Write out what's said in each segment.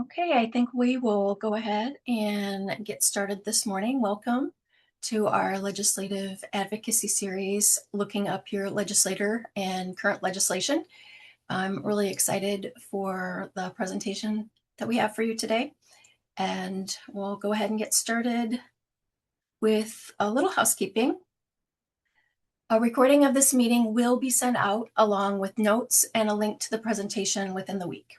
Okay, I think we will go ahead and get started this morning. Welcome to our legislative advocacy series, looking up your legislator and current legislation. I'm really excited for the presentation that we have for you today. And we'll go ahead and get started with a little housekeeping. A recording of this meeting will be sent out along with notes and a link to the presentation within the week.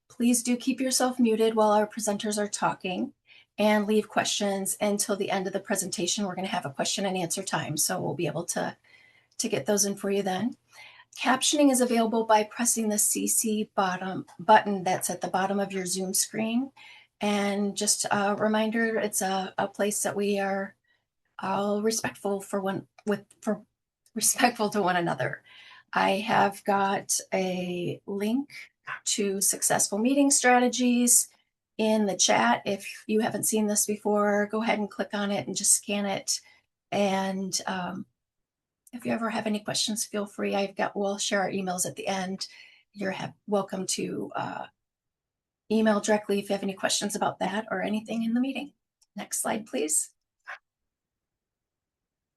Please do keep yourself muted while our presenters are talking and leave questions until the end of the presentation. We're going to have a question and answer time, so we'll be able to get those in for you then. Captioning is available by pressing the CC button that's at the bottom of your Zoom screen. And just a reminder, it's a place that we are all respectful respectful to one another. I have got a link to successful meeting strategies in the chat. If you haven't seen this before, go ahead and click on it and just scan it. And if you ever have any questions, feel free. We'll share our emails at the end. You're welcome to email directly if you have any questions about that or anything in the meeting. Next slide, please.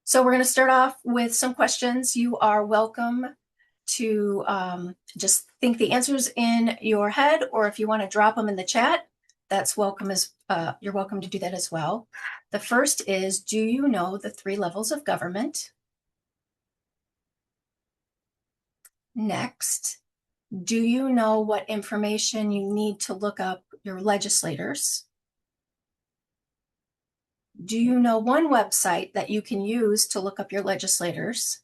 So we're going to start off with some questions. You are welcome to just think the answers in your head, or if you want to drop them in the chat, that's welcome. You're welcome to do that as well. The first is, do you know the 3 levels of government? Next, do you know what information you need to look up your legislators? Do you know one website that you can use to look up your legislators?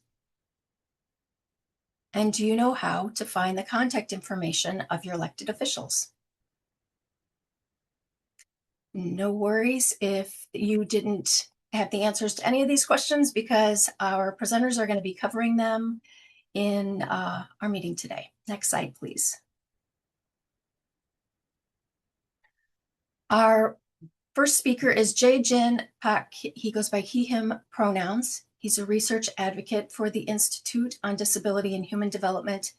And do you know how to find the contact information of your elected officials? No worries if you didn't have the answers to any of these questions, because our presenters are going to be covering them in our meeting today. Next slide, please. Our first speaker is Jae-Jin Pak. He goes by he, him pronouns. He's a research advocate for the Institute on Disability and Human Development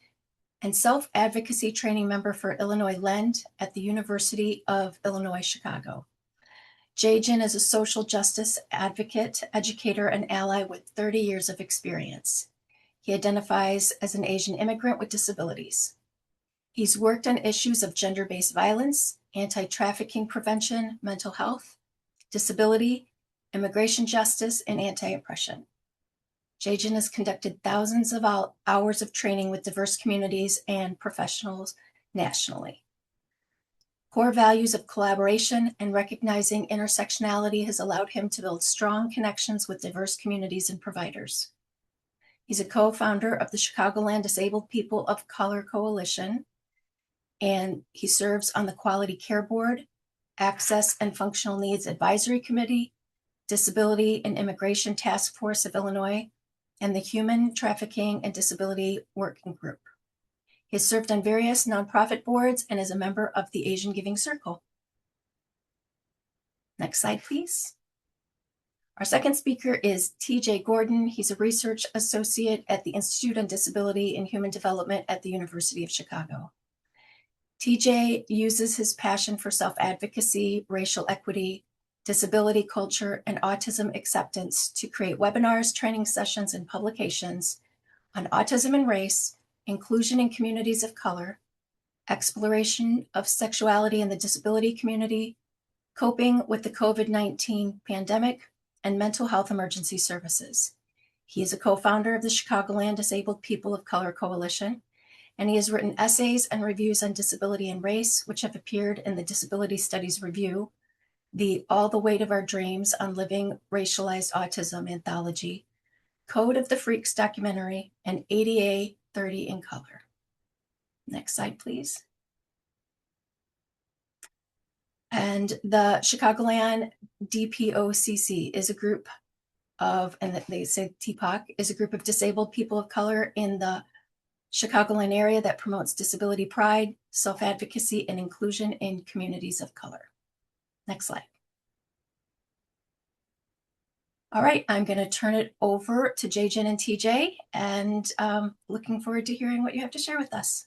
and self-advocacy training member for Illinois LEND at the University of Illinois, Chicago. Jae-Jin is a social justice advocate, educator, and ally with 30 years of experience. He identifies as an Asian immigrant with disabilities. He's worked on issues of gender-based violence, anti-trafficking prevention, mental health, disability, immigration justice, and anti-oppression. Jae-Jin has conducted thousands of hours of training with diverse communities and professionals nationally. Core values of collaboration and recognizing intersectionality has allowed him to build strong connections with diverse communities and providers. He's a co-founder of the Chicagoland Disabled People of Color Coalition, and he serves on the Quality Care Board, Access and Functional Needs Advisory Committee, Disability and Immigration Task Force of Illinois, and the Human Trafficking and Disability Working Group. He has served on various nonprofit boards and is a member of the Asian Giving Circle. Next slide, please. Our second speaker is TJ Gordon. He's a research associate at the Institute on Disability and Human Development at the University of Chicago. TJ uses his passion for self-advocacy, racial equity, disability culture, and autism acceptance to create webinars, training sessions, and publications on autism and race, inclusion in communities of color, exploration of sexuality in the disability community, coping with the COVID-19 pandemic, and mental health emergency services. He is a co-founder of the Chicagoland Disabled People of Color Coalition, and he has written essays and reviews on disability and race, which have appeared in the Disability Studies Review, the All the Weight of Our Dreams on Living Racialized Autism anthology, Code of the Freaks documentary, and ADA 30 in Color. Next slide, please. And the Chicagoland DPOCC is a group of, and they say TPOC, is a group of disabled people of color in the Chicagoland area that promotes disability pride, self-advocacy, and inclusion in communities of color. Next slide. All right, I'm going to turn it over to Jae-Jin and TJ, and looking forward to hearing what you have to share with us.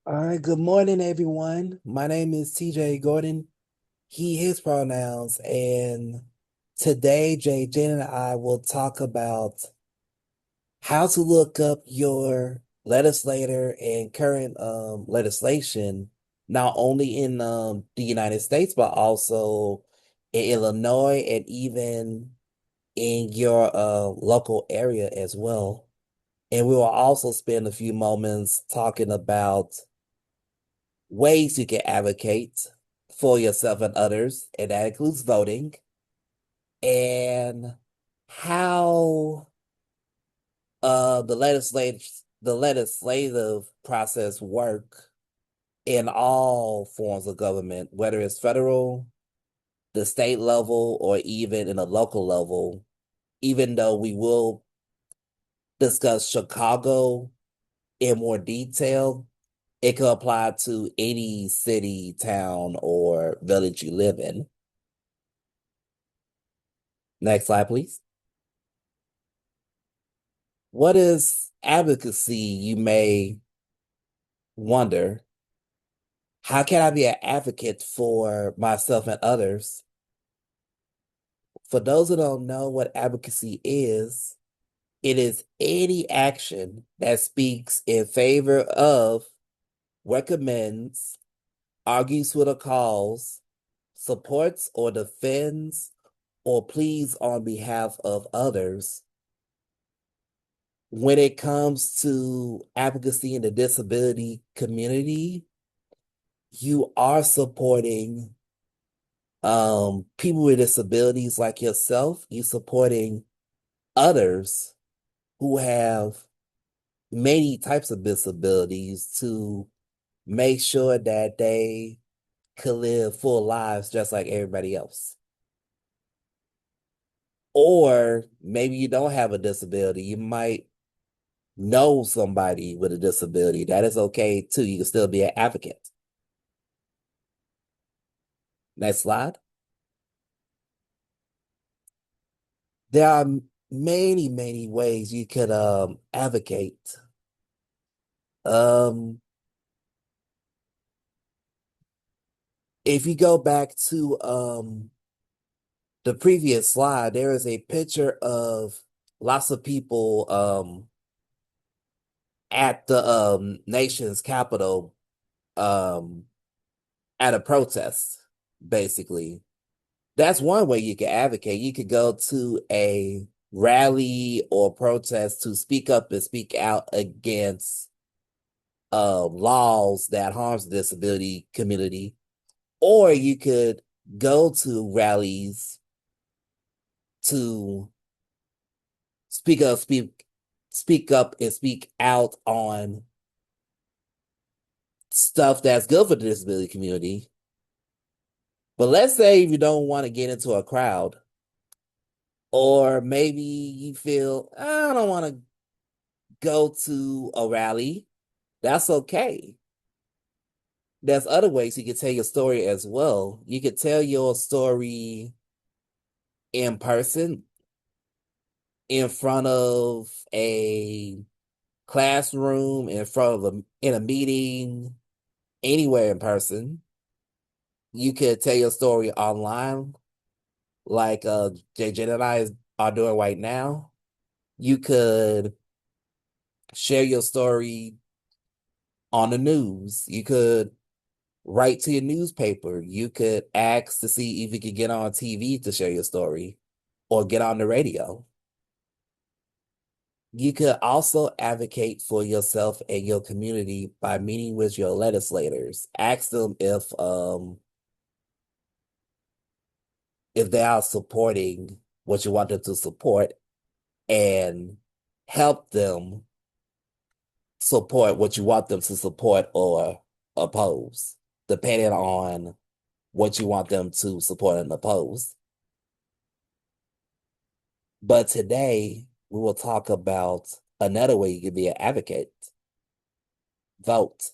All right, good morning, everyone. My name is TJ Gordon, he, his pronouns, and today Jen and I will talk about how to look up your legislator and current legislation, not only in the United States, but also in Illinois and even in your local area as well. And we will also spend a few moments talking about ways you can advocate for yourself and others, and that includes voting, and how the legislative process work in all forms of government, whether it's federal, the state level, or even in a local level, even though we will discuss Chicago in more detail. It could apply to any city, town, or village you live in. Next slide, please. What is advocacy, you may wonder? How can I be an advocate for myself and others? For those who don't know what advocacy is, it is any action that speaks in favor of, recommends, argues for the cause, supports or defends, or pleads on behalf of others. When it comes to advocacy in the disability community, you are supporting people with disabilities like yourself. You're supporting others who have many types of disabilities to make sure that they could live full lives just like everybody else. Or maybe you don't have a disability. You might know somebody with a disability. That is okay too. You can still be an advocate. Next slide. There are many, many ways you could advocate. Um, if you go back to the previous slide, there is a picture of lots of people at the nation's capital um at a protest, basically. That's one way you can advocate. You could go to a rally or protest to speak up and speak out against laws that harms the disability community, or you could go to rallies to speak up and speak out on stuff that's good for the disability community. But let's say if you don't want to get into a crowd, or maybe you feel, I don't want to go to a rally. That's okay. There's other ways you can tell your story as well. You could tell your story in person, in front of a classroom, in front of in a meeting, anywhere in person. You could tell your story online, like JJ and I are doing right now. You could share your story on the news. You could write to your newspaper. You could ask to see if you could get on TV to share your story or get on the radio. You could also advocate for yourself and your community by meeting with your legislators. Ask them if they are supporting what you want them to support, and help them support what you want them to support or oppose, depending on what you want them to support and oppose. But today, we will talk about another way you can be an advocate. Vote.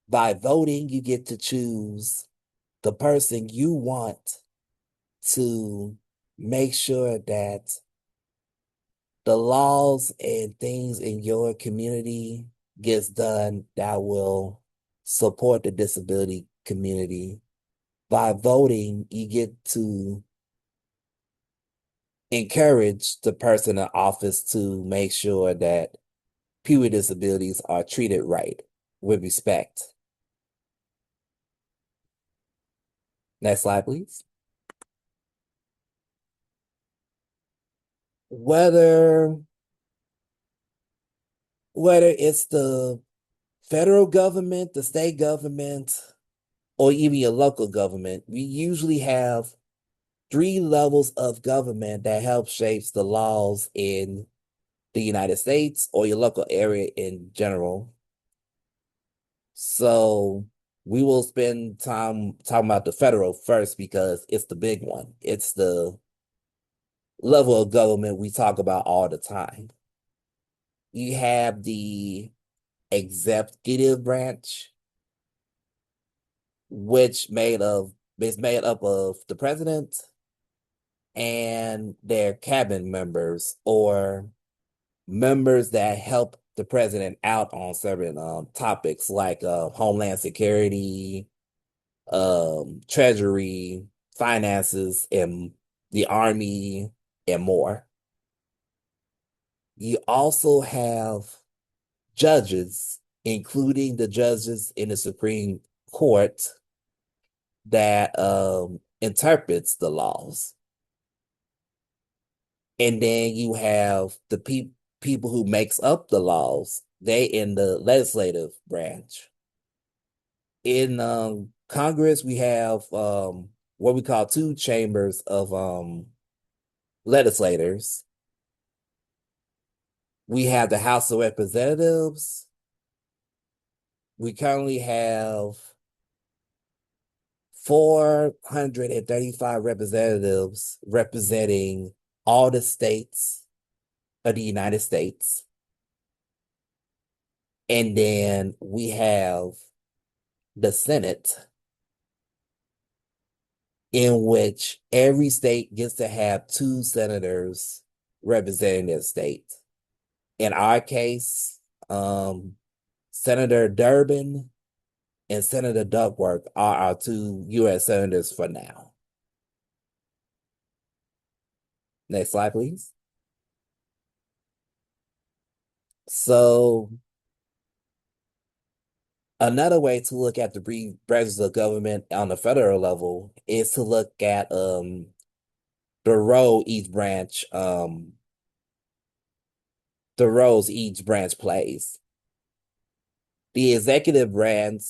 By voting, you get to choose the person you want to make sure that the laws and things in your community gets done that will support the disability community. By voting, you get to encourage the person in office to make sure that people with disabilities are treated right with respect. Next slide, please. Whether it's the federal government, the state government, or even your local government, we usually have three levels of government that help shapes the laws in the United States or your local area in general. So we will spend time talking about the federal first because it's the big one. It's the level of government we talk about all the time. You have the executive branch, which is made up of the president and their cabinet members or members that help the president out on certain topics like homeland security, treasury, finances, and the army, and more. You also have judges, including the judges in the Supreme Court that interprets the laws. And then you have the people who makes up the laws. They in the legislative branch. In Congress, we have what we call two chambers of legislators. We have the House of Representatives. We currently have 435 representatives representing all the states of the United States. And then we have the Senate, in which every state gets to have two senators representing their state. In our case, Senator Durbin and Senator Duckworth are our two U.S. senators for now. Next slide, please. So another way to look at the branches of government on the federal level is to look at the role each branch the roles each branch plays. The executive branch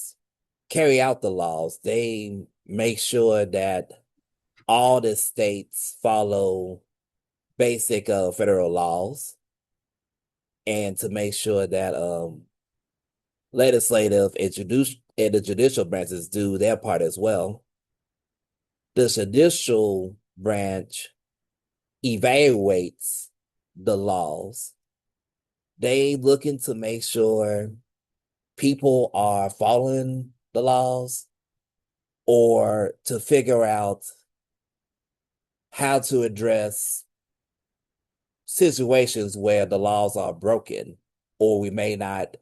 carry out the laws. They make sure that all the states follow basic federal laws and to make sure that legislative and the judicial branches do their part as well. The judicial branch evaluates the laws. They looking to make sure people are following the laws or to figure out how to address situations where the laws are broken or we may not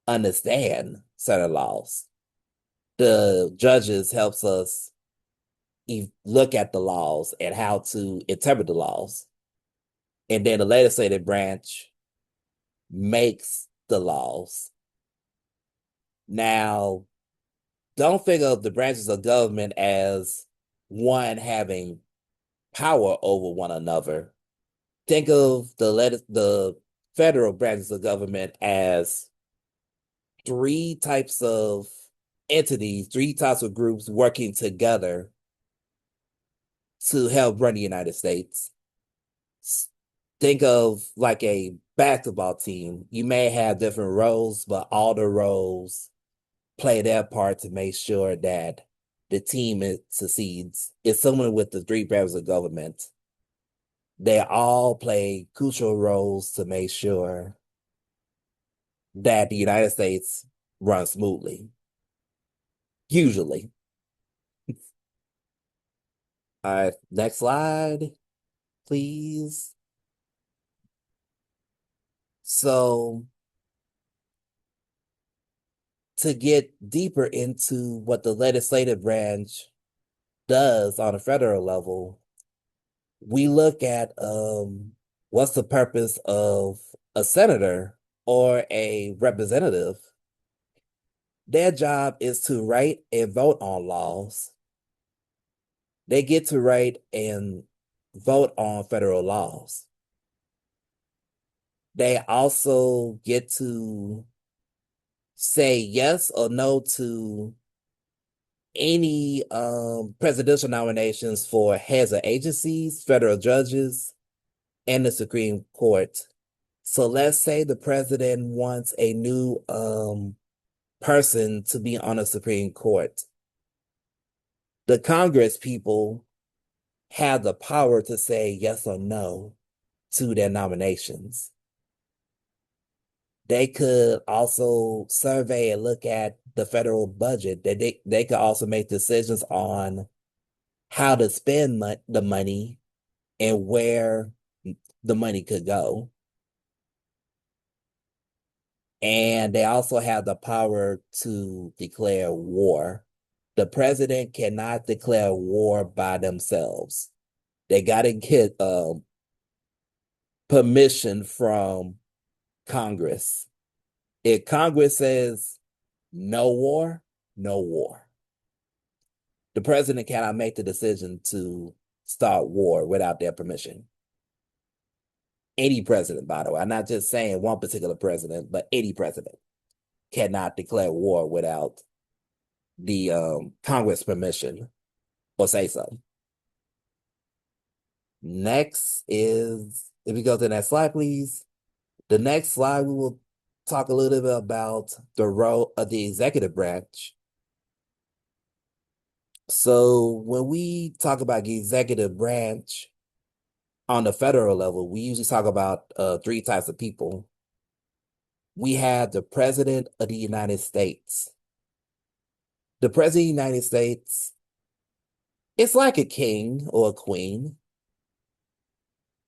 understand certain laws. The judges helps us look at the laws and how to interpret the laws. And then the legislative branch makes the laws. Now, don't think of the branches of government as one having power over one another. Think of the federal branches of government as three types of entities, three types of groups working together to help run the United States. Think of like a basketball team. You may have different roles, but all the roles play their part to make sure that the team succeeds. It's similar with the three branches of government. They all play crucial roles to make sure that the United States runs smoothly. Usually. All right, next slide, please. So to get deeper into what the legislative branch does on a federal level, we look at what's the purpose of a senator or a representative. Their job is to write and vote on laws. They get to write and vote on federal laws. They also get to say yes or no to any presidential nominations for heads of agencies, federal judges, and the Supreme Court. So let's say the president wants a new person to be on the Supreme Court. The Congress people have the power to say yes or no to their nominations. They could also survey and look at the federal budget. They could also make decisions on how to spend the money and where the money could go. And they also have the power to declare war. The president cannot declare war by themselves. They got to get permission from Congress. If Congress says no war, no war. The president cannot make the decision to start war without their permission. Any president, by the way, I'm not just saying one particular president, but any president cannot declare war without the Congress permission or say so. Next is, if we go to the next slide, please. The next slide, we will talk a little bit about the role of the executive branch. So when we talk about the executive branch on the federal level, we usually talk about three types of people. We have the President of the United States. The President of the United States, it's like a king or a queen,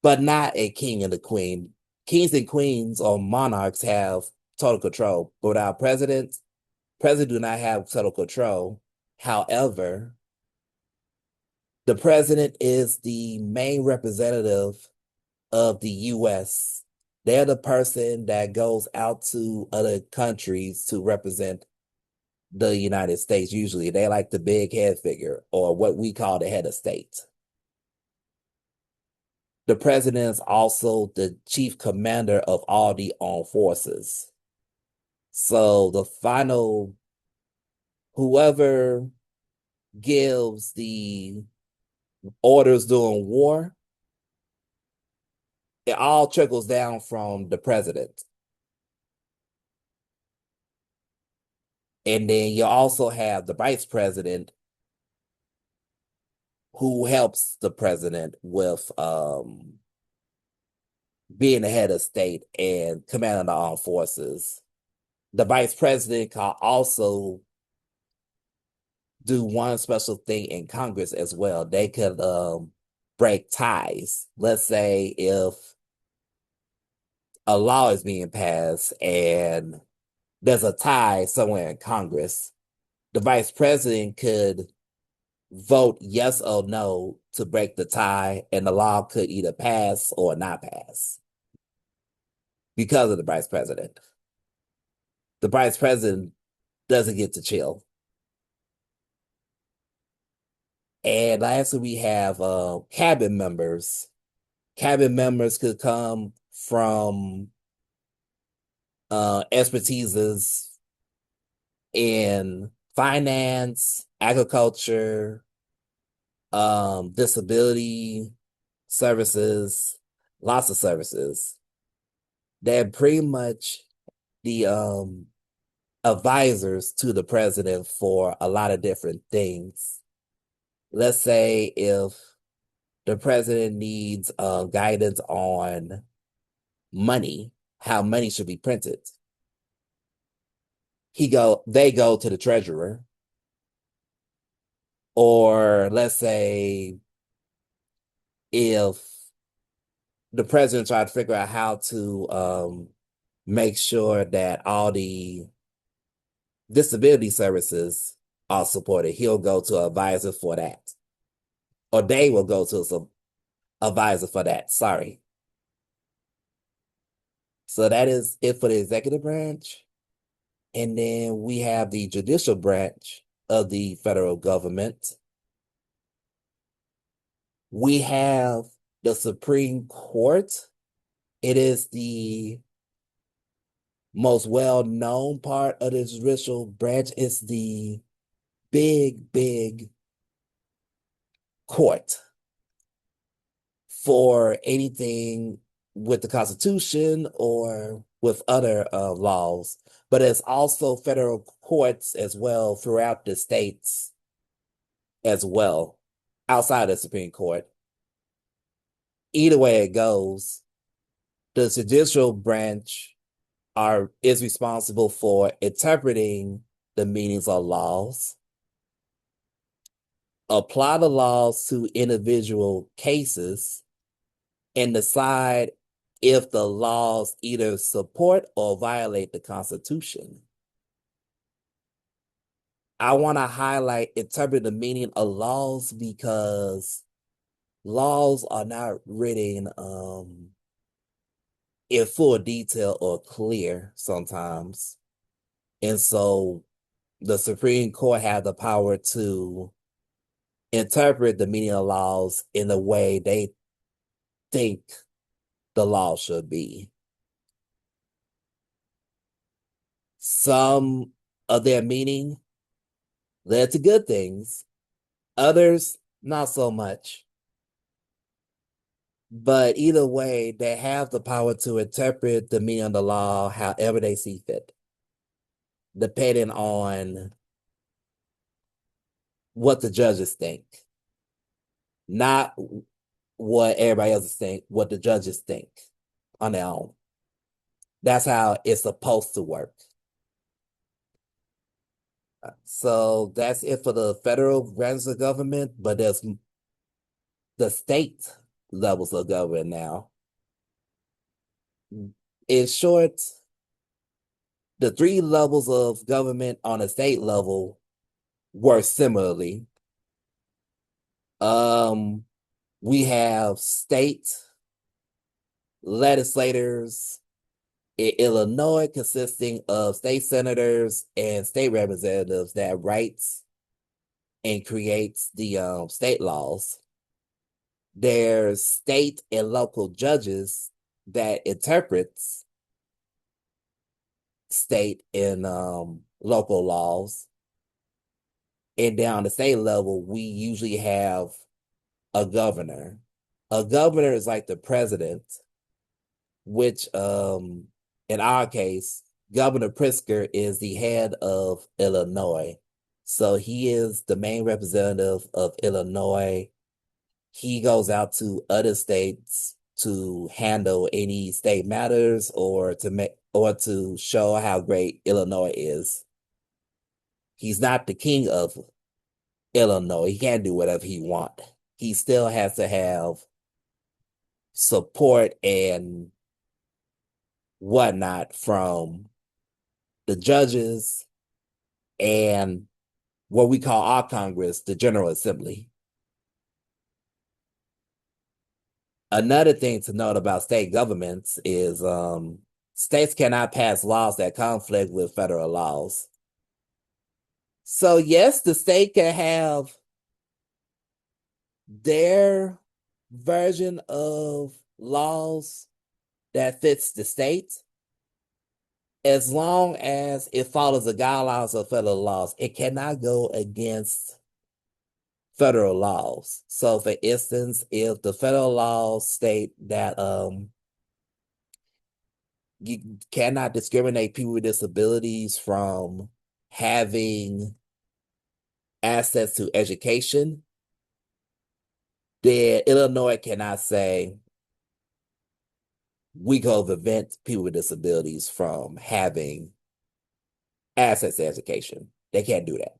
but not a king and a queen. Kings and queens or monarchs have total control, but without presidents do not have total control. However, the president is the main representative of the U.S. They're the person that goes out to other countries to represent the United States. Usually, they like the big head figure, or what we call the head of state. The president is also the chief commander of all the armed forces. So the final, whoever gives the orders during war, it all trickles down from the president. And then you also have the vice president who helps the president with being the head of state and commanding the armed forces. The vice president can also do one special thing in Congress as well. They could break ties. Let's say if a law is being passed and there's a tie somewhere in Congress, the vice president could vote yes or no to break the tie, and the law could either pass or not pass because of the vice president. The vice president doesn't get to chill. And lastly, we have cabinet members. Cabinet members could come from expertises in finance, agriculture, disability services, lots of services. They're pretty much the advisors to the president for a lot of different things. Let's say if the president needs guidance on money, how money should be printed, they go to the treasurer. Or let's say if the president tried to figure out how to make sure that all the disability services are supported, he'll go to an advisor for that. Or they will go to some advisor for that. Sorry. So that is it for the executive branch. And then we have the judicial branch of the federal government. We have the Supreme Court. It is the most well-known part of the judicial branch. It's the big court for anything with the Constitution or with other laws, but it's also federal courts as well throughout the states as well, outside the Supreme Court. Either way it goes, the judicial branch is responsible for interpreting the meanings of laws, apply the laws to individual cases, and decide if the laws either support or violate the Constitution. I want to highlight interpret the meaning of laws because laws are not written in full detail or clear sometimes. And so the Supreme Court has the power to interpret the meaning of laws in the way they think the law should be. Some of their meaning led to good things, others not so much. But either way, they have the power to interpret the meaning of the law however they see fit, depending on what the judges think, not what everybody else think, what the judges think on their own. That's how it's supposed to work. So that's it for the federal branches of government, but there's the state levels of government now. In short, the three levels of government on a state level work similarly. We have state legislators in Illinois consisting of state senators and state representatives that writes and creates the state laws. There's state and local judges that interprets state and local laws. And down the state level, we usually have a governor. A governor is like the president, which in our case, Governor Pritzker is the head of Illinois. So he is the main representative of Illinois. He goes out to other states to handle any state matters or to show how great Illinois is. He's not the king of Illinois. He can't do whatever he wants. He still has to have support and whatnot from the judges and what we call our Congress, the General Assembly. Another thing to note about state governments is states cannot pass laws that conflict with federal laws. So yes, the state can have their version of laws that fits the state, as long as it follows the guidelines of federal laws. It cannot go against federal laws. So for instance, if the federal laws state that you cannot discriminate people with disabilities from having access to education, then Illinois cannot say we go prevent people with disabilities from having access to education. They can't do that.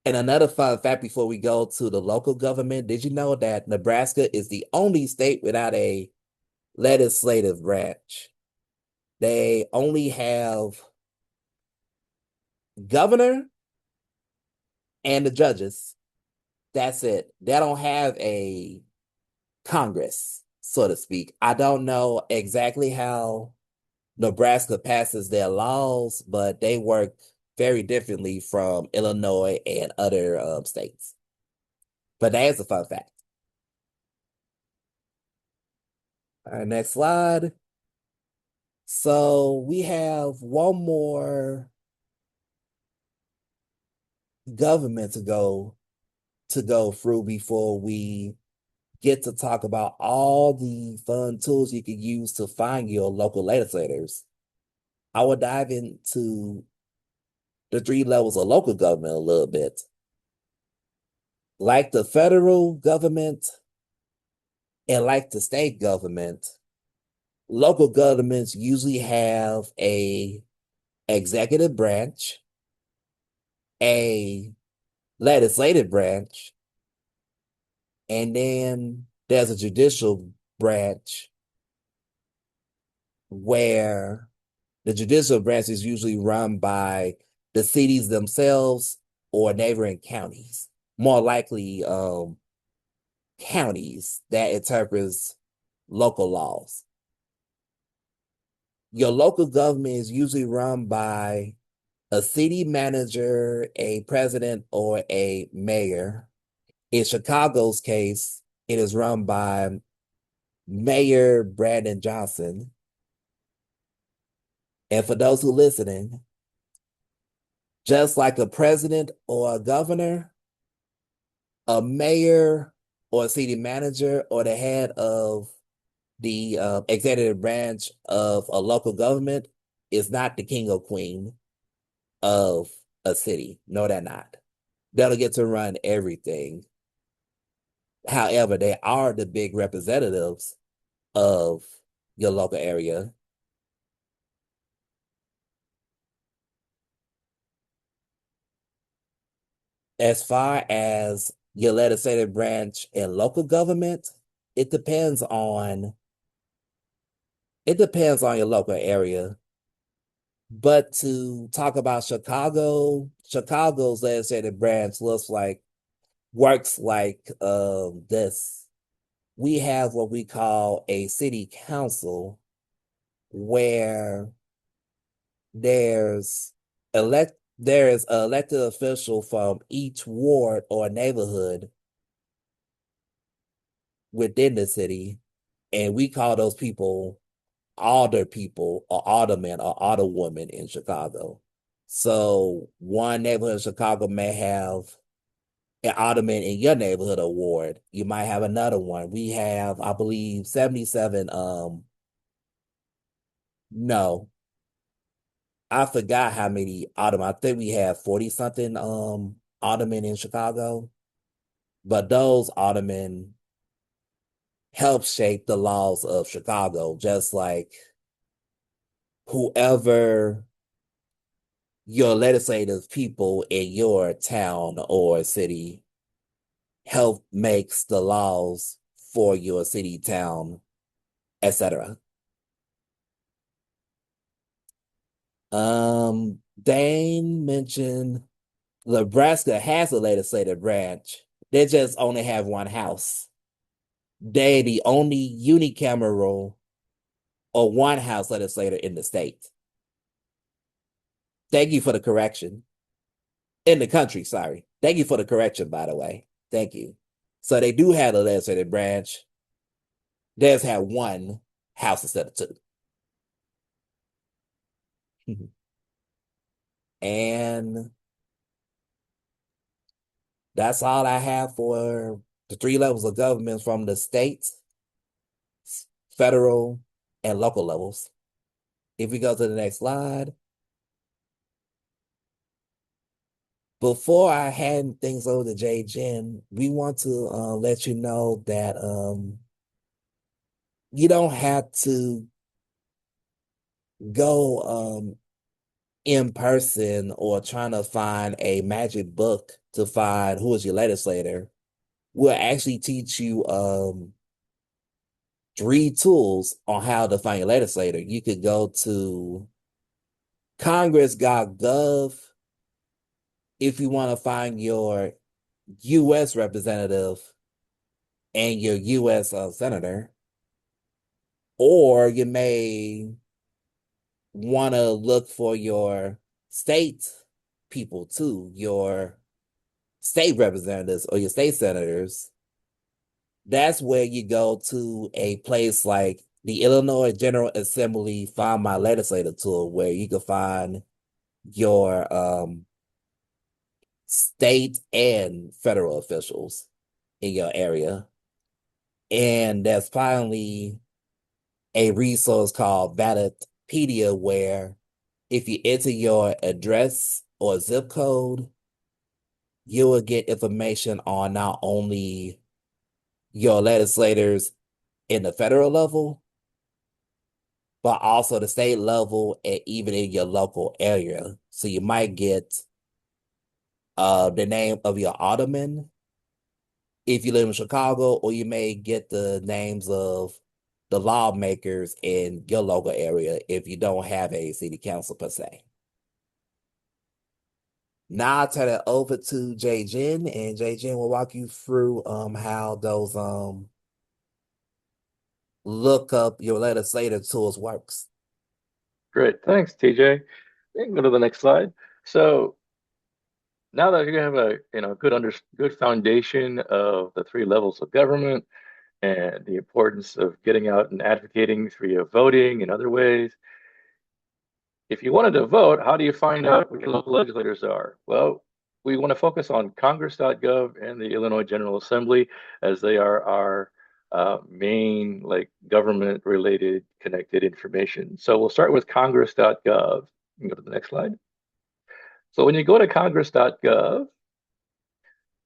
And another fun fact before we go to the local government, did you know that Nebraska is the only state without a legislative branch? They only have governor and the judges. That's it. They don't have a Congress, so to speak. I don't know exactly how Nebraska passes their laws, but they work very differently from Illinois and other states. But that is a fun fact. All right, next slide. So we have one more government to go through before we get to talk about all the fun tools you can use to find your local legislators. I will dive into the three levels of local government a little bit. Like the federal government and like the state government, local governments usually have a executive branch, a legislative branch, and then there's a judicial branch where the judicial branch is usually run by the cities themselves or neighboring counties, more likely counties that interprets local laws. Your local government is usually run by a city manager, a president, or a mayor. In Chicago's case, it is run by Mayor Brandon Johnson. And for those who are listening, just like a president or a governor, a mayor or a city manager or the head of the executive branch of a local government is not the king or queen of a city. No, they're not. They don't get to run everything. However, they are the big representatives of your local area. As far as your legislative branch and local government, it depends on your local area. But to talk about Chicago's legislative branch works like this. We have what we call a city council where there's there is an elected official from each ward or neighborhood within the city, and we call those people alder people or aldermen or alderwomen in Chicago. So one neighborhood in Chicago may have an alderman in your neighborhood or ward. You might have another one. We have, I believe, 77. No, I forgot how many aldermen. I think we have 40 something aldermen in Chicago. But those aldermen help shape the laws of Chicago, just like whoever your legislative people in your town or city help makes the laws for your city, town, etc. Dane mentioned Nebraska has a legislative branch. They just only have one house. They the only unicameral or one house legislator in the state. Thank you for the correction. In the country, sorry. Thank you for the correction, by the way. Thank you. So they do have a legislative branch. They just have one house instead of two. And that's all I have for the three levels of government from the state, federal, and local levels. If we go to the next slide. Before I hand things over to Jay Jen, we want to let you know that you don't have to go in person or trying to find a magic book to find who is your legislator. We'll actually teach you three tools on how to find your legislator. You could go to congress.gov if you want to find your U.S. representative and your U.S. Senator, or you may want to look for your state people too, your state representatives or your state senators. That's where you go to a place like the Illinois General Assembly Find My Legislator tool, where you can find your state and federal officials in your area. And there's finally a resource called Ballotpedia, where if you enter your address or zip code, you will get information on not only your legislators in the federal level, but also the state level and even in your local area. So you might get the name of your alderman if you live in Chicago, or you may get the names of the lawmakers in your local area if you don't have a city council per se. Now I'll turn it over to Jay Jin, and Jay Jin will walk you through how those look up your legislative tools works. Great, thanks, TJ. We can go to the next slide. So now that you have a good foundation of the three levels of government and the importance of getting out and advocating through voting and other ways, if you wanted to vote, how do you find out what your local legislators are? Well, we want to focus on Congress.gov and the Illinois General Assembly, as they are our main government related connected information. So we'll start with Congress.gov. You can go to the next slide. So when you go to Congress.gov,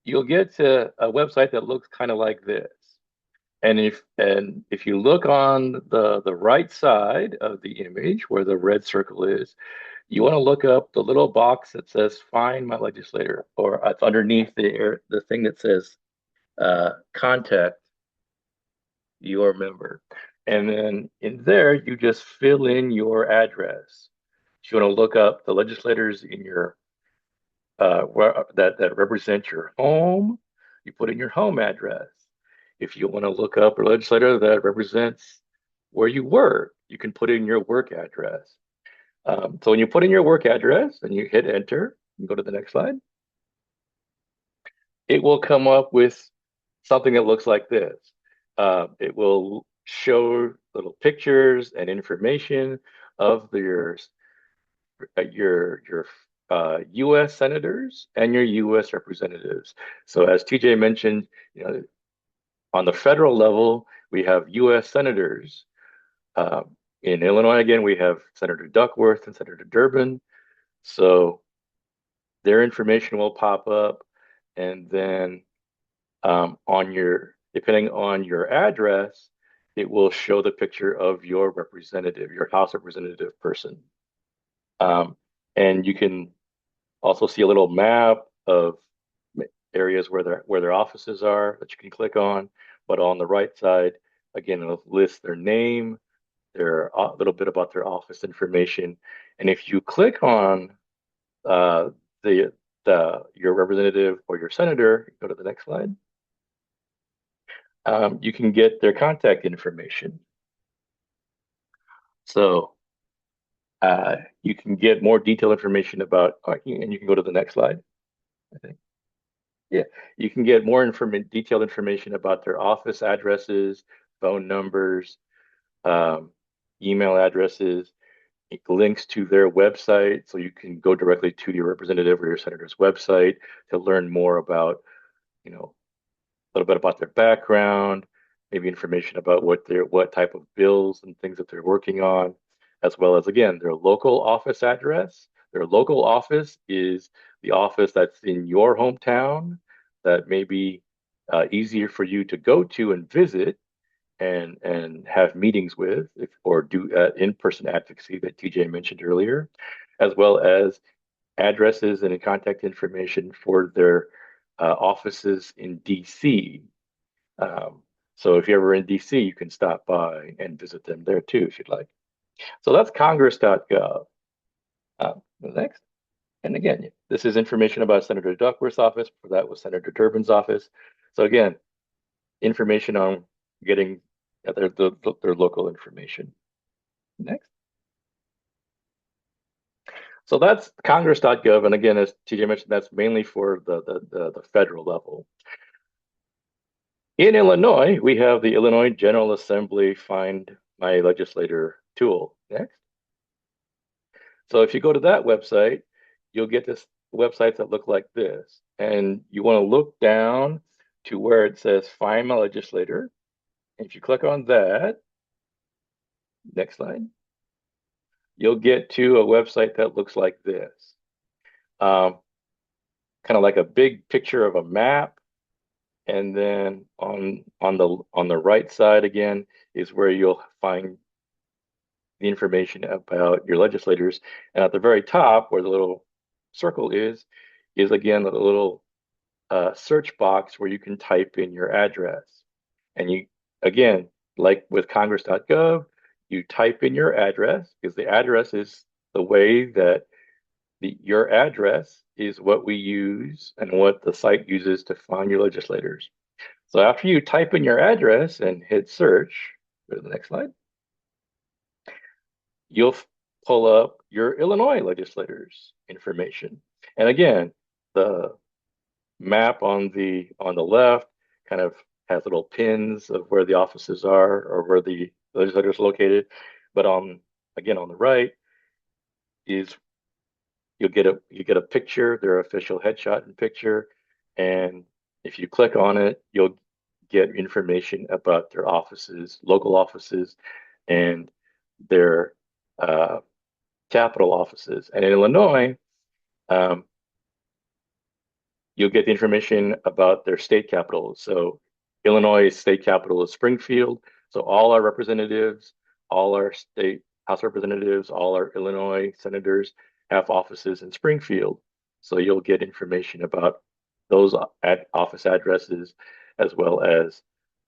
you'll get to a website that looks kind of like this. And if you look on the right side of the image where the red circle is, you want to look up the little box that says "Find My Legislator," or it's underneath the thing that says "Contact Your Member," and then in there you just fill in your address. If you want to look up the legislators in your that represent your home, you put in your home address. If you want to look up a legislator that represents where you work, you can put in your work address. So when you put in your work address and you hit enter, you go to the next slide, it will come up with something that looks like this. It will show little pictures and information of your U.S. senators and your U.S. representatives. So as TJ mentioned, on the federal level, we have U.S. senators. In Illinois, again, we have Senator Duckworth and Senator Durbin. So their information will pop up, and then depending on your address, it will show the picture of your representative, your House representative person. And you can also see a little map of areas where their offices are that you can click on. But on the right side, again, it'll list their name, a little bit about their office information. And if you click on your representative or your senator, go to the next slide. You can get their contact information. So you can get more detailed information about, and you can go to the next slide, I think. Yeah, you can get more detailed information about their office addresses, phone numbers, email addresses, links to their website, so you can go directly to your representative or your senator's website to learn more about, a little bit about their background, maybe information about what type of bills and things that they're working on, as well as, again, their local office address. Their local office is the office that's in your hometown that may be easier for you to go to and visit and have meetings with, or do in-person advocacy that TJ mentioned earlier, as well as addresses and contact information for their offices in DC. So if you're ever in DC, you can stop by and visit them there too, if you'd like. So that's Congress.gov. Next. And again, this is information about Senator Duckworth's office. For that was Senator Durbin's office. So again, information on getting their local information. Next. So that's congress.gov. And again, as TJ mentioned, that's mainly for the federal level. In Illinois, we have the Illinois General Assembly Find My Legislator tool. Next. So if you go to that website, you'll get this websites that look like this. And you want to look down to where it says Find My Legislator. And if you click on that, next slide, you'll get to a website that looks like this. Kind of like a big picture of a map. And then on the right side again is where you'll find the information about your legislators. And at the very top, where the little circle is again the little search box where you can type in your address. And you, again, like with congress.gov, you type in your address because the address is the way that your address is what we use and what the site uses to find your legislators. So after you type in your address and hit search, go to the next slide, you'll pull up your Illinois legislators information. And again, the map on the left kind of has little pins of where the offices are or where the legislators are located. But again on the right is you get a picture, their official headshot and picture, and if you click on it, you'll get information about their offices, local offices, and their capital offices. And in Illinois, you'll get the information about their state capital. So Illinois state capital is Springfield. So all our representatives, all our state House representatives, all our Illinois senators have offices in Springfield. So you'll get information about those office addresses as well as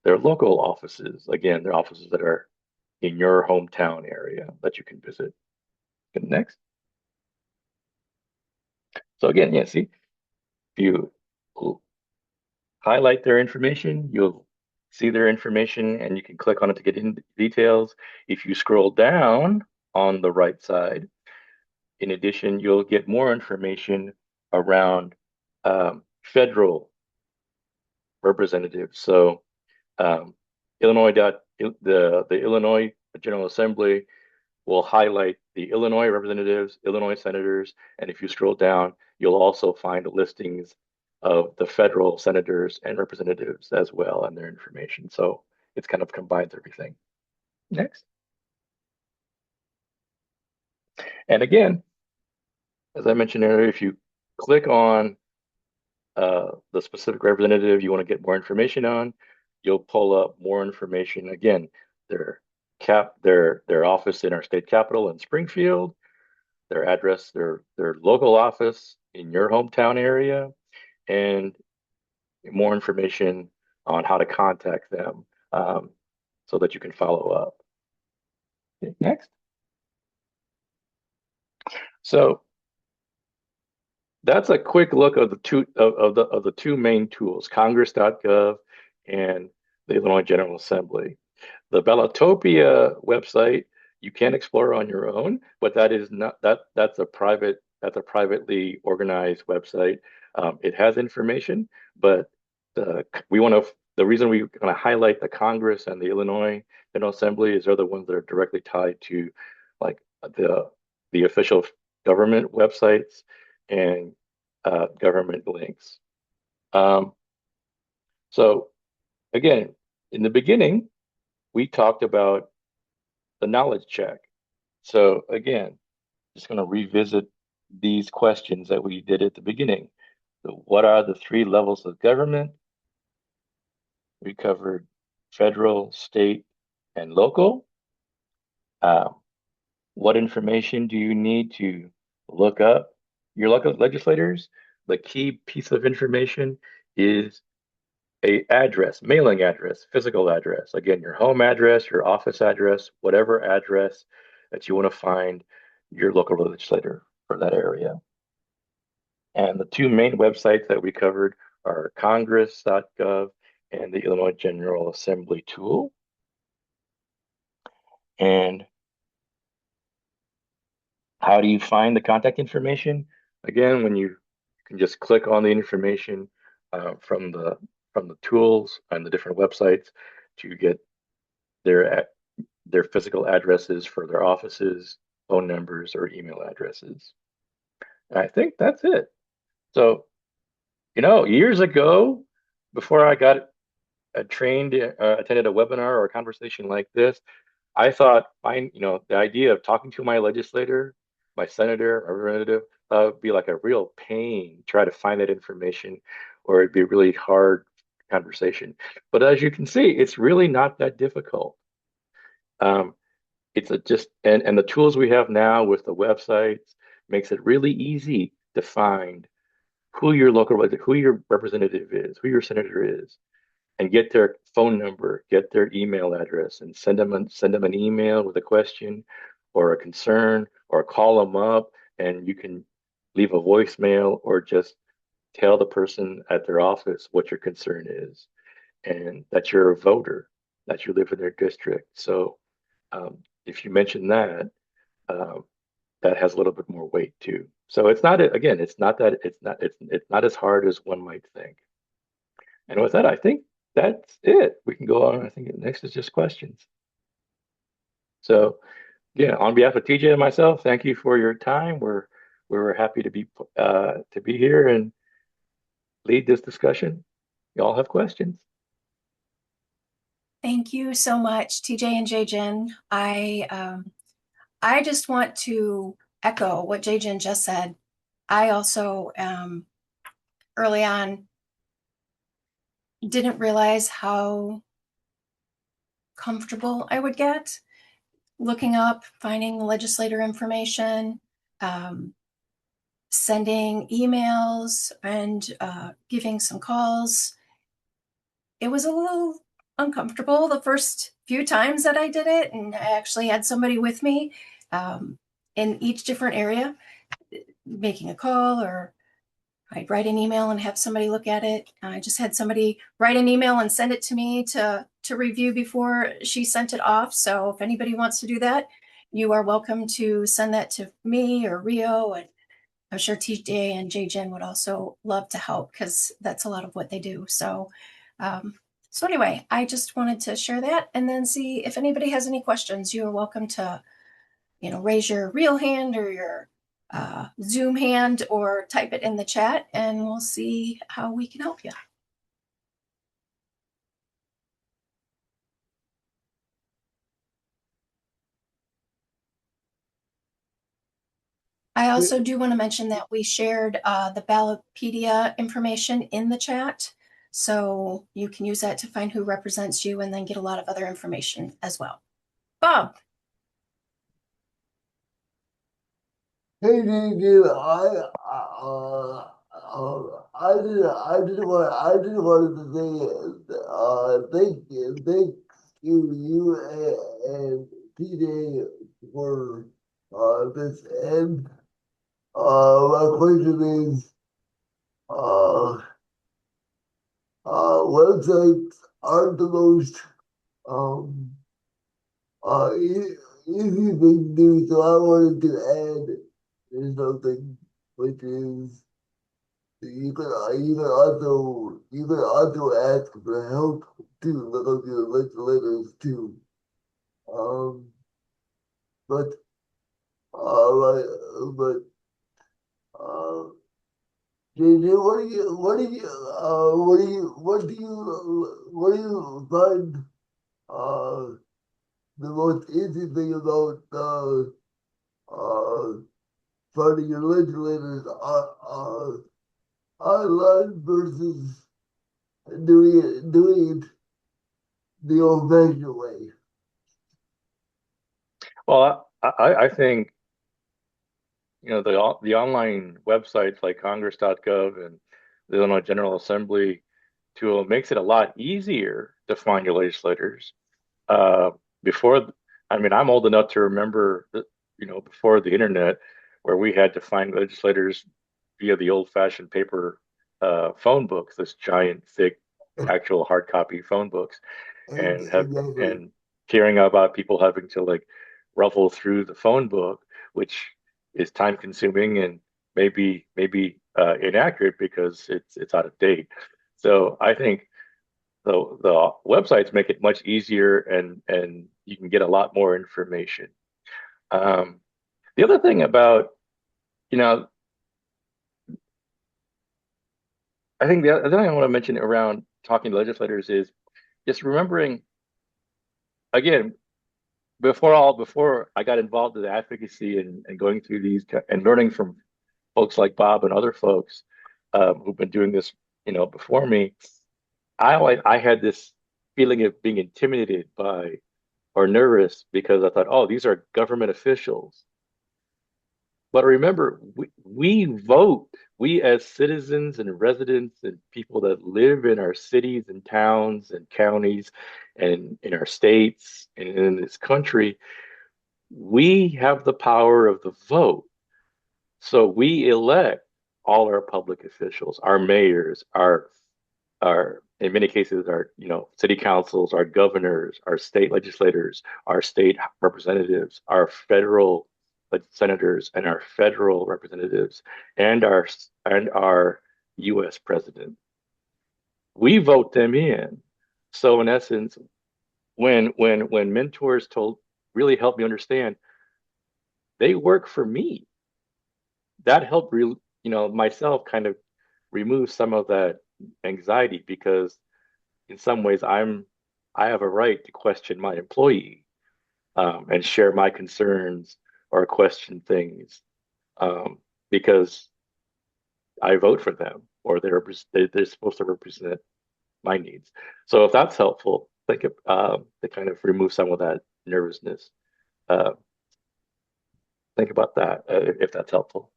their local offices. Again, their offices that are in your hometown area that you can visit. Good, next. So again, yeah, see, if you highlight their information, you'll see their information and you can click on it to get into details. If you scroll down on the right side, in addition, you'll get more information around federal representatives. So the Illinois General Assembly will highlight the Illinois representatives, Illinois senators, and if you scroll down, you'll also find listings of the federal senators and representatives as well and their information. So it's kind of combines everything. Next. And again, as I mentioned earlier, if you click on the specific representative you want to get more information on, you'll pull up more information. Again, their office in our state capital in Springfield, their address, their local office in your hometown area, and more information on how to contact them so that you can follow up. Okay, next. So that's a quick look of the two main tools, congress.gov and the Illinois General Assembly. The Ballotopia website you can explore on your own, but that's a privately organized website. It has information, but the reason we want to highlight the Congress and the Illinois General Assembly is they're the ones that are directly tied to like the official government websites and government links. So again, in the beginning, we talked about the knowledge check. So again, just going to revisit these questions that we did at the beginning. So what are the three levels of government? We covered federal, state, and local. What information do you need to look up your local legislators? The key piece of information is a address, mailing address, physical address. Again, your home address, your office address, whatever address that you want to find your local legislator for that area. And the two main websites that we covered are congress.gov and the Illinois General Assembly tool. And how do you find the contact information? Again, when you can just click on the information from the tools and the different websites to get their their physical addresses for their offices, phone numbers, or email addresses. And I think that's it. So, years ago, before I got attended a webinar or a conversation like this, I thought, the idea of talking to my legislator, my senator, my representative, would be like a real pain, try to find that information, or it'd be a really hard conversation. But as you can see, it's really not that difficult. Um, it's a just and the tools we have now with the websites makes it really easy to find who your representative is, who your senator is, and get their phone number, get their email address, and send them an email with a question or a concern, or call them up, and you can leave a voicemail or just tell the person at their office what your concern is, and that you're a voter, that you live in their district. So if you mention that, uh, that has a little bit more weight too. So it's not again, it's not as hard as one might think. And with that, I think that's it. We can go on. I think next is just questions. So yeah, on behalf of TJ and myself, thank you for your time. We're happy to be here and lead this discussion. Y'all have questions. Thank you so much, TJ and Jjin. I just want to echo what Jjin just said. I also early on didn't realize how comfortable I would get looking up, finding legislator information, sending emails, and giving some calls. It was a little uncomfortable the first few times that I did it, and I actually had somebody with me in each different area, making a call, or I'd write an email and have somebody look at it. I just had somebody write an email and send it to me to review before she sent it off. So if anybody wants to do that, you are welcome to send that to me or Rio. And I'm sure TJ and Jjin would also love to help, because that's a lot of what they do. So anyway, I just wanted to share that and then see if anybody has any questions. You are welcome to, raise your real hand or your Zoom hand, or type it in the chat, and we'll see how we can help you. I also do want to mention that we shared the Ballotpedia information in the chat, so you can use that to find who represents you and then get a lot of other information as well. Bob. Hey, dude, I just wanted to say, thank you and TJ for, this, and, my question is, uh, websites aren't the most, um, easy thing to do, so I wanted to add something, which is, you can also ask for help to look up your legislators too. Um, but like, but uh, JJ, what do you find the most easy thing about uh finding your legislators online versus doing it the old-fashioned way? Well, I think the online websites like congress.gov and the Illinois General Assembly tool makes it a lot easier to find your legislators. Uh, before, I mean, I'm old enough to remember that, before the internet, where we had to find legislators via the old-fashioned paper phone books, this giant, thick, actual hard copy phone books, Exactly. and caring about people having to like ruffle through the phone book, which is time consuming and maybe inaccurate because it's out of date. So I think the websites make it much easier, and you can get a lot more information. Um, the other thing about, you know, I think the other thing I want to mention around talking to legislators is just remembering, again, before I got involved in advocacy and going through these and learning from folks like Bob and other folks who've been doing this, before me, I had this feeling of being intimidated by or nervous because I thought, oh, these are government officials. But remember, we vote. We as citizens and residents and people that live in our cities and towns and counties and in our states and in this country, we have the power of the vote. So we elect all our public officials, our mayors, our in many cases our city councils, our governors, our state legislators, our state representatives, our federal senators, and our federal representatives, and our U.S. president. We vote them in. So in essence, when mentors told really helped me understand they work for me, that helped myself kind of remove some of that anxiety because in some ways I have a right to question my employee and share my concerns or question things because I vote for them or they're supposed to represent my needs. So if that's helpful, think to kind of remove some of that nervousness. Uh, think about that if that's helpful.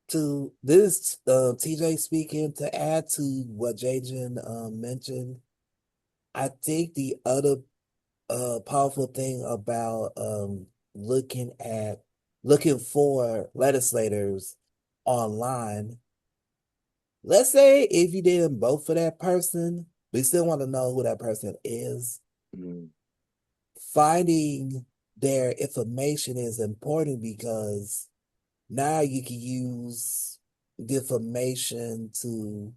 To this, TJ speaking, to add to what Jajan mentioned, I think the other powerful thing about looking for legislators online, let's say if you didn't vote for that person, we still want to know who that person is. Mm. Finding their information is important because now you can use the information to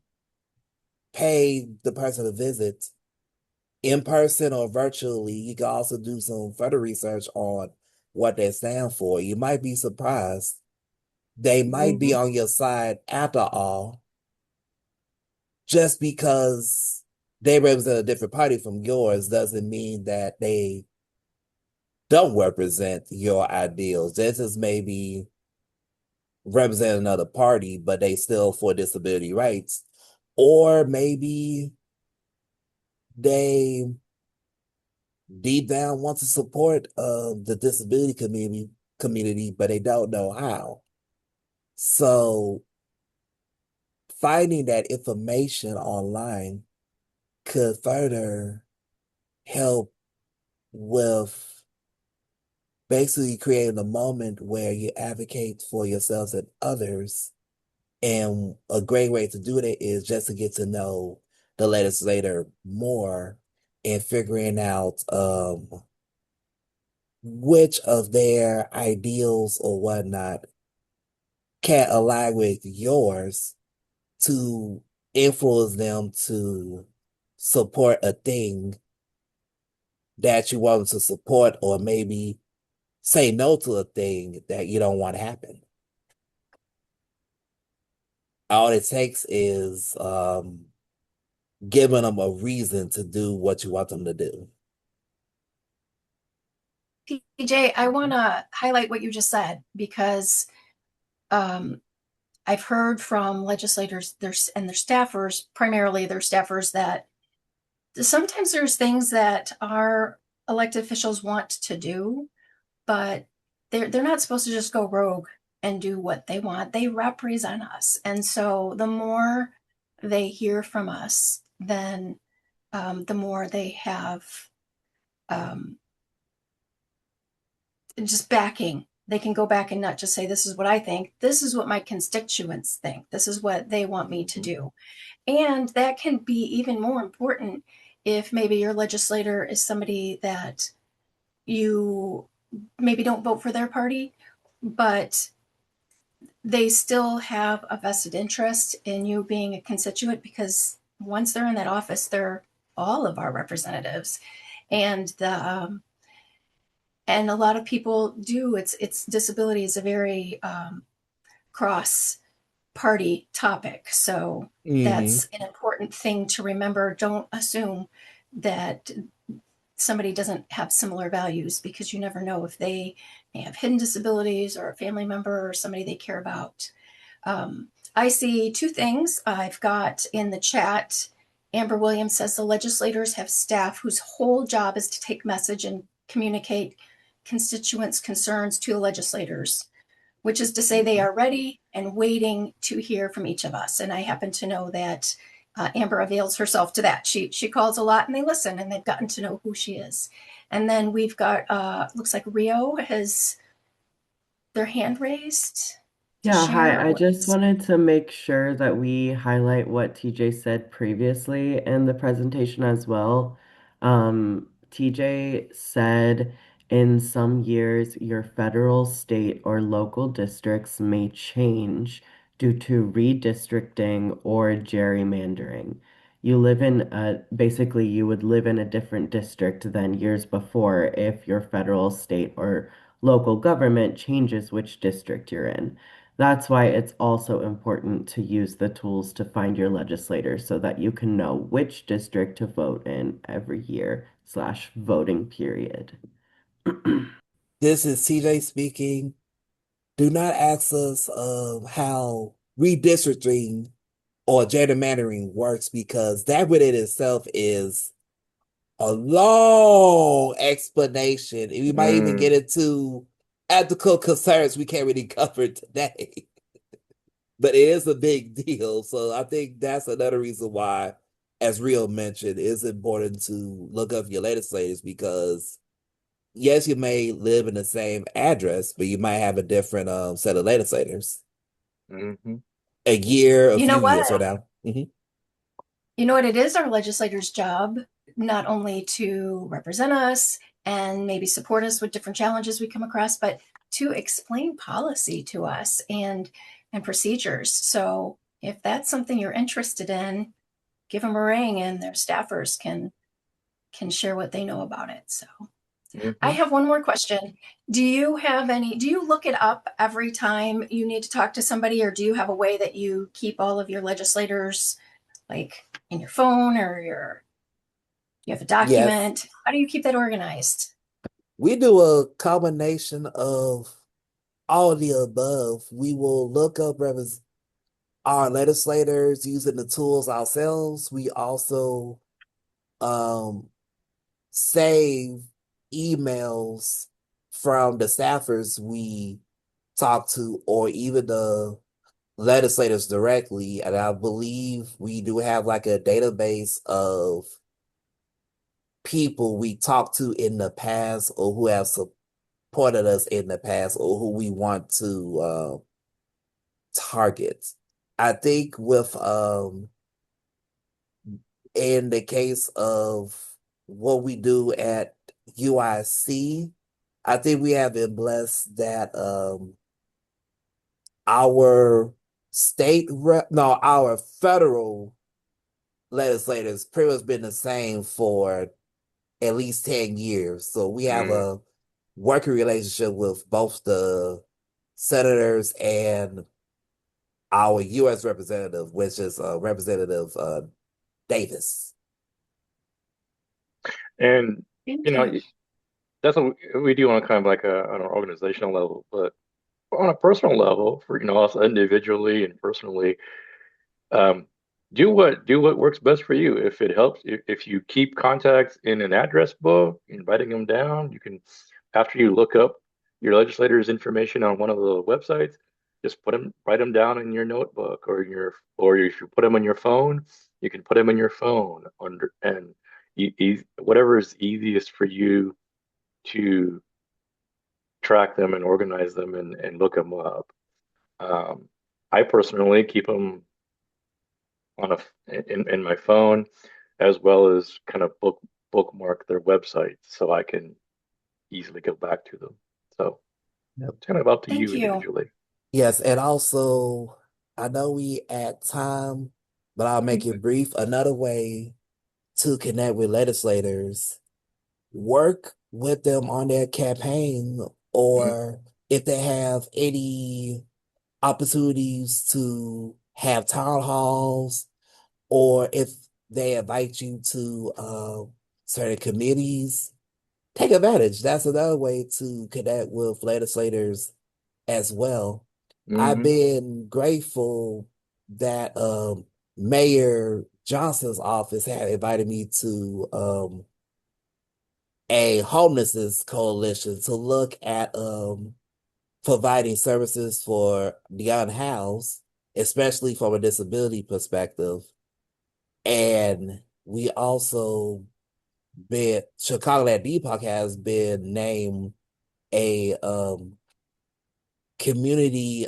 pay the person a visit in person or virtually. You can also do some further research on what they stand for. You might be surprised. They might be Mhm. on your side after all, just because they represent a different party from yours doesn't mean that they don't represent your ideals. They just maybe represent another party, but they still for disability rights. Or maybe they deep down want to support the disability community, but they don't know how. So finding that information online could further help with basically creating a moment where you advocate for yourselves and others. And a great way to do that is just to get to know the legislator more and figuring out which of their ideals or whatnot can align with yours to influence them to support a thing that you want them to support, or maybe say no to a thing that you don't want to happen. All it takes is giving them a reason to do what you want them to do. TJ, I want to highlight what you just said because I've heard from legislators and their staffers, primarily their staffers, that sometimes there's things that our elected officials want to do, but they're not supposed to just go rogue and do what they want. They represent us. And so the more they hear from us, then the more they have just backing they can go back and not just say, this is what I think, this is what my constituents think, this is what they want me to do. And that can be even more important if maybe your legislator is somebody that you maybe don't vote for their party, but they still have a vested interest in you being a constituent, because once they're in that office, they're all of our representatives. And and a lot of people do. It's disability is a very cross party topic, so Hmm. that's an important thing to remember. Don't assume that somebody doesn't have similar values, because you never know if they may have hidden disabilities or a family member or somebody they care about. I see two things I've got in the chat. Amber Williams says the legislators have staff whose whole job is to take message and communicate constituents' concerns to the legislators, which is to say they are ready and waiting to hear from each of us. And I happen to know that Amber avails herself to that. She calls a lot and they listen, and they've gotten to know who she is. And then we've got, looks like Rio has their hand raised to Yeah, share. hi. I just wanted to make sure that we highlight what TJ said previously in the presentation as well. TJ said in some years, your federal, state, or local districts may change due to redistricting or gerrymandering. Basically, you would live in a different district than years before if your federal, state, or local government changes which district you're in. That's why it's also important to use the tools to find your legislator so that you can know which district to vote in every year slash voting period. This is TJ speaking. Do not ask us how redistricting or gerrymandering works, because that within itself is a long explanation. And we might even get into ethical concerns we can't really cover today. But it is a big deal. So I think that's another reason why, as Rio mentioned, it's important to look up your legislators, because yes, you may live in the same address, but you might have a different set of legislators. Mm-hmm. A year, a You know few what? years from now. You know what? It is our legislators' job not only to represent us and maybe support us with different challenges we come across, but to explain policy to us and procedures. So if that's something you're interested in, give them a ring, and their staffers can share what they know about it. So I Mm-hmm. have one more question. Do you look it up every time you need to talk to somebody, or do you have a way that you keep all of your legislators, like in your phone, or you have a Yes, document? How do you keep that organized? we do a combination of all of the above. We will look up our legislators using the tools ourselves. We also um, save emails from the staffers we talk to, or even the legislators directly. And I believe we do have like a database of people we talked to in the past, or who have supported us in the past, or who we want to target. I think with in the case of what we do at UIC, I think we have been blessed that our our federal legislators pretty much been the same for at least 10 years. So we have Mm. a working relationship with both the senators and our U.S. representative, which is Representative Davis. And Thank you know, you. that's what we do on kind of like on an organizational level, but on a personal level, for us individually and personally, um, do what works best for you. If it helps, if you keep contacts in an address book, writing them down, you can, after you look up your legislator's information on one of the websites, just write them down in your notebook, or if you put them on your phone, you can put them in your phone under, and whatever is easiest for you to track them and organize them and look them up. I personally keep them on in my phone, as well as kind of bookmark their website so I can easily go back to them. So Yep. it's kind of up to Thank you you. individually. Yes, and also I know we at time, but I'll make it brief. Another way to connect with legislators, work with them on their campaign, or if they have any opportunities to have town halls, or if they invite you to certain committees, take advantage. That's another way to connect with legislators as well. I've Mm-hmm. been grateful that Mayor Johnson's office had invited me to a homelessness coalition to look at providing services for the unhoused, especially from a disability perspective. And we also Chicagoland Depot has been named a community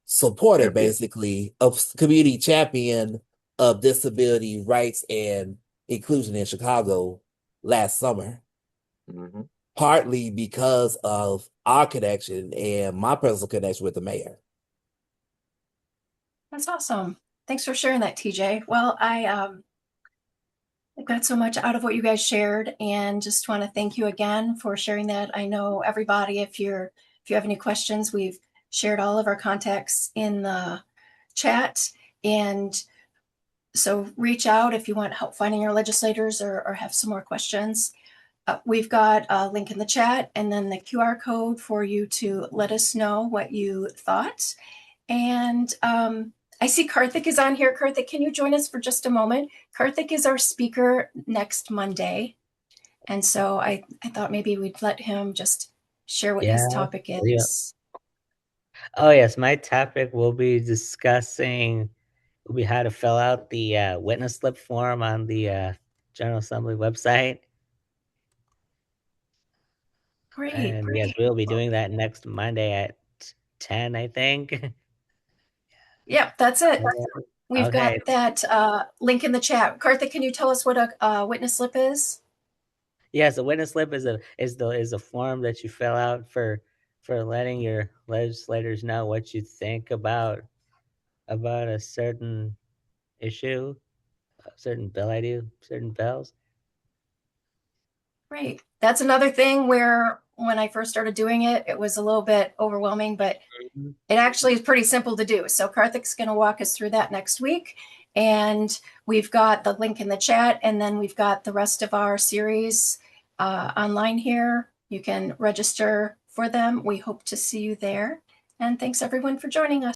supporter, Champion. basically, of community champion of disability rights and inclusion in Chicago last summer. Mm-hmm. Partly because of our connection and my personal connection with the mayor. That's awesome. Thanks for sharing that, TJ. Well, I got so much out of what you guys shared, and just want to thank you again for sharing that. I know everybody, if you have any questions, we've shared all of our contacts in the chat, and so reach out if you want help finding your legislators or have some more questions. We've got a link in the chat and then the QR code for you to let us know what you thought. And I see Karthik is on here. Karthik, can you join us for just a moment? Karthik is our speaker next Monday. And so I thought maybe we'd let him just share what his topic is. Oh, yes. My topic will be discussing how to fill out the witness slip form on the General Assembly website. Great. And yes, we'll be doing that next Monday at 10, I think. Yeah, that's it. We've Okay. got that link in the chat. Karthik, can you tell us what a witness slip is? Yes, a witness slip is a form that you fill out for letting your legislators know what you think about a certain issue, a certain bill idea, certain bills. Great. That's another thing where when I first started doing it, it was a little bit overwhelming, but it actually is pretty simple to do. So Karthik's going to walk us through that next week. And we've got the link in the chat, and then we've got the rest of our series online here. You can register for them. We hope to see you there. And thanks everyone for joining us.